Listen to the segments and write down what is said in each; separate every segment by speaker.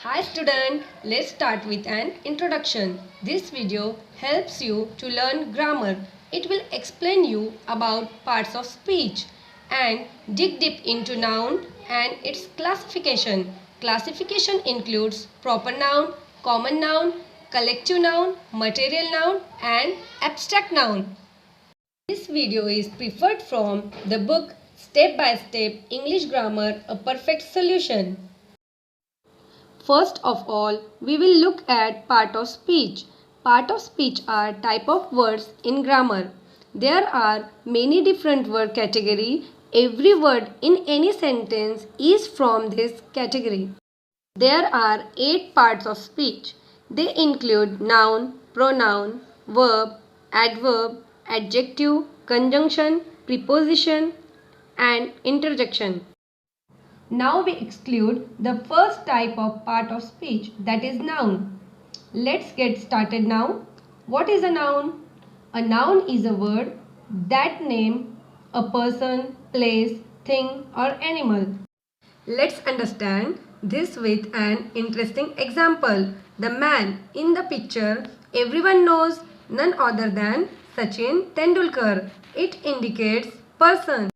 Speaker 1: Hi student, let's start with an introduction. This video helps you to learn grammar. It will explain you about parts of speech and dig deep into noun and its classification. Classification includes proper noun, common noun, collective noun, material noun and abstract noun. This video is preferred from the book Step by Step English Grammar, a Perfect Solution. First of all, we will look at part of speech. Part of speech are type of words in grammar. There are many different word category. Every word in any sentence is from this category. There are 8 parts of speech. They include noun, pronoun, verb, adverb, adjective, conjunction, preposition, and interjection. Now we exclude the first type of part of speech, that is noun. Let's get started now. What is a noun? A noun is a word that name a person, place, thing or animal. Let's understand this with an interesting example. The man in the picture everyone knows, none other than Sachin Tendulkar. It indicates person.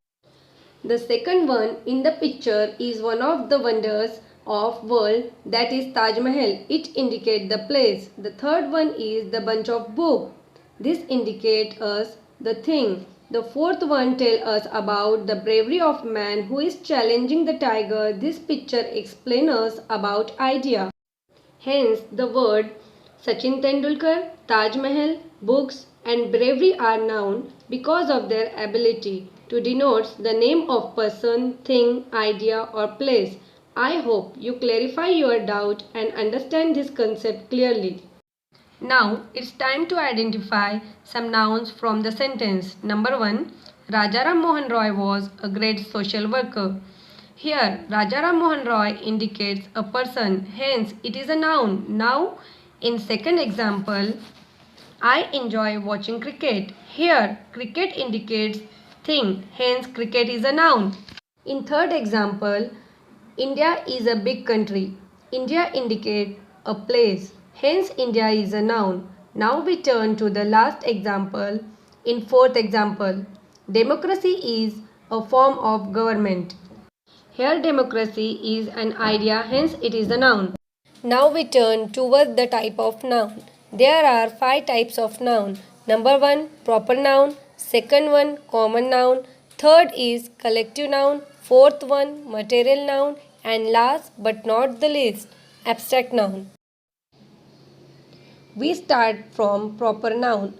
Speaker 1: The second one in the picture is one of the wonders of world, that is Taj Mahal. It indicates the place. The third one is the bunch of book. This indicates us the thing. The fourth one tells us about the bravery of man who is challenging the tiger. This picture explains us about idea. Hence the word Sachin Tendulkar, Taj Mahal, books and bravery are noun because of their ability to denote the name of person, thing, idea or place. I hope you clarify your doubt and understand this concept clearly. Now it's time to identify some nouns from the sentence. Number 1. Rajaram Mohan Roy was a great social worker. Here, Rajaram Mohan Roy indicates a person, hence it is a noun. Now, in second example, I enjoy watching cricket. Here, cricket indicates thing, hence cricket is a noun. In third example, India is a big country. India indicates a place, hence India is a noun. Now we turn to the last example. In fourth example, democracy is a form of government. Here democracy is an idea, hence it is a noun. Now we turn toward the type of noun. There are 5 types of noun. Number 1, proper noun. Second one, common noun. Third is collective noun. Fourth one, material noun. And last but not the least, abstract noun. We start from proper noun.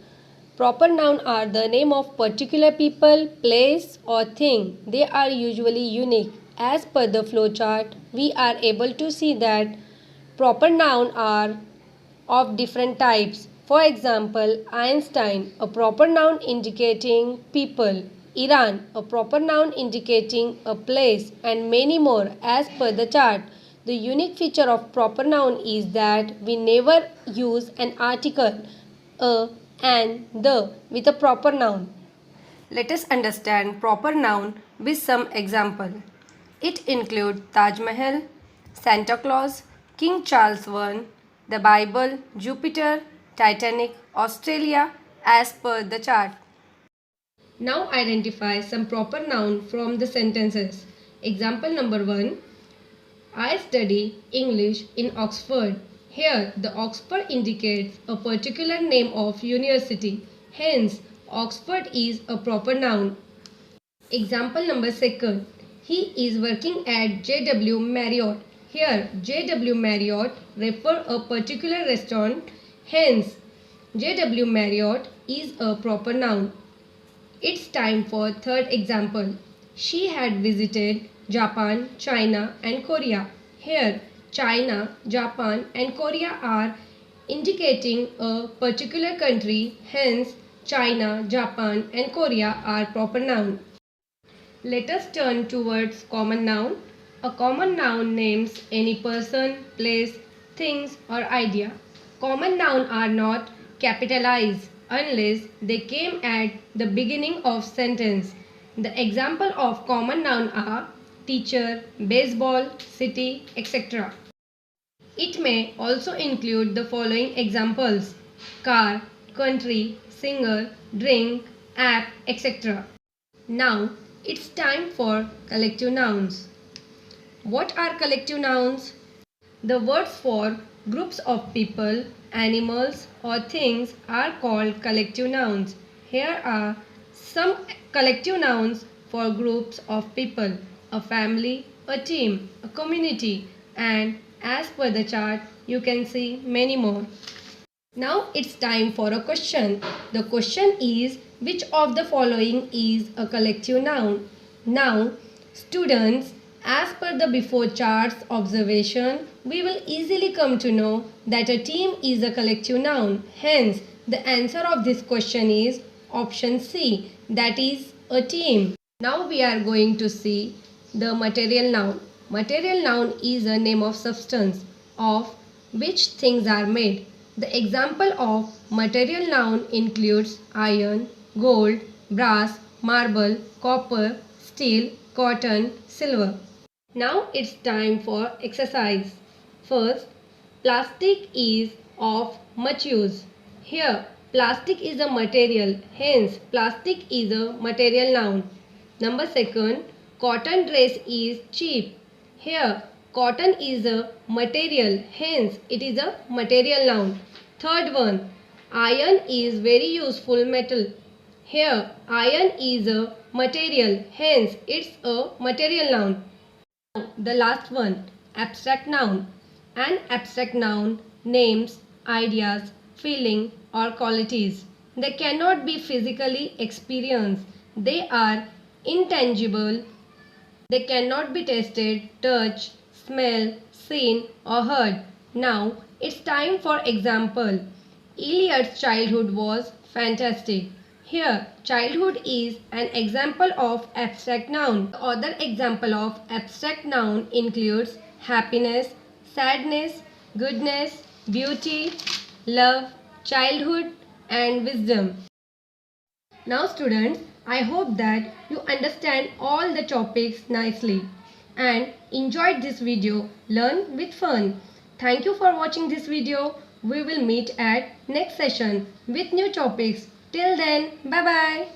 Speaker 1: Proper noun are the name of particular people, place or thing. They are usually unique. As per the flowchart, we are able to see that proper noun are of different types. For example, Einstein, a proper noun indicating people. Iran, a proper noun indicating a place, and many more as per the chart. The unique feature of proper noun is that we never use an article, a, and, the with a proper noun. Let us understand proper noun with some example. It includes Taj Mahal, Santa Claus, King Charles I, the Bible, Jupiter, Titanic, Australia as per the chart. Now identify some proper noun from the sentences. Example number 1. I study English in Oxford. Here, the Oxford indicates a particular name of university. Hence, Oxford is a proper noun. Example number 2. He is working at JW Marriott. Here, JW Marriott refer a particular restaurant. Hence, JW Marriott is a proper noun. It's time for third example. She had visited Japan, China and Korea. Here, China, Japan and Korea are indicating a particular country. Hence, China, Japan and Korea are proper noun. Let us turn towards common noun. A common noun names any person, place, things or idea. Common noun are not capitalized unless they came at the beginning of sentence. The example of common noun are teacher, baseball, city, etc. It may also include the following examples: car, country, singer, drink, app, etc. Now it's time for collective nouns. What are collective nouns? The words for groups of people, animals, or things are called collective nouns. Here are some collective nouns for groups of people: a family, a team, a community, and as per the chart, you can see many more. Now it's time for a question. The question is, which of the following is a collective noun? Now, students, as per the before chart's observation, we will easily come to know that a team is a collective noun. Hence, the answer of this question is option C, that is a team. Now we are going to see the material noun. Material noun is a name of substance of which things are made. The example of material noun includes iron, gold, brass, marble, copper, steel, cotton, silver. Now it's time for exercise. First, plastic is of much use. Here, plastic is a material, hence plastic is a material noun. Number second, cotton dress is cheap. Here, cotton is a material, hence it is a material noun. Third one, iron is very useful metal. Here, iron is a material, hence it's a material noun. The last one, abstract noun. An abstract noun names ideas, feeling or qualities. They cannot be physically experienced. They are intangible. They cannot be tasted, touched, smelled, seen or heard. Now it's time for example. Eliot's childhood was fantastic. Here, childhood is an example of abstract noun. The other example of abstract noun includes happiness, sadness, goodness, beauty, love, childhood, and wisdom. Now students, I hope that you understand all the topics nicely and enjoyed this video. Learn with fun. Thank you for watching this video. We will meet at next session with new topics. Till then, bye bye.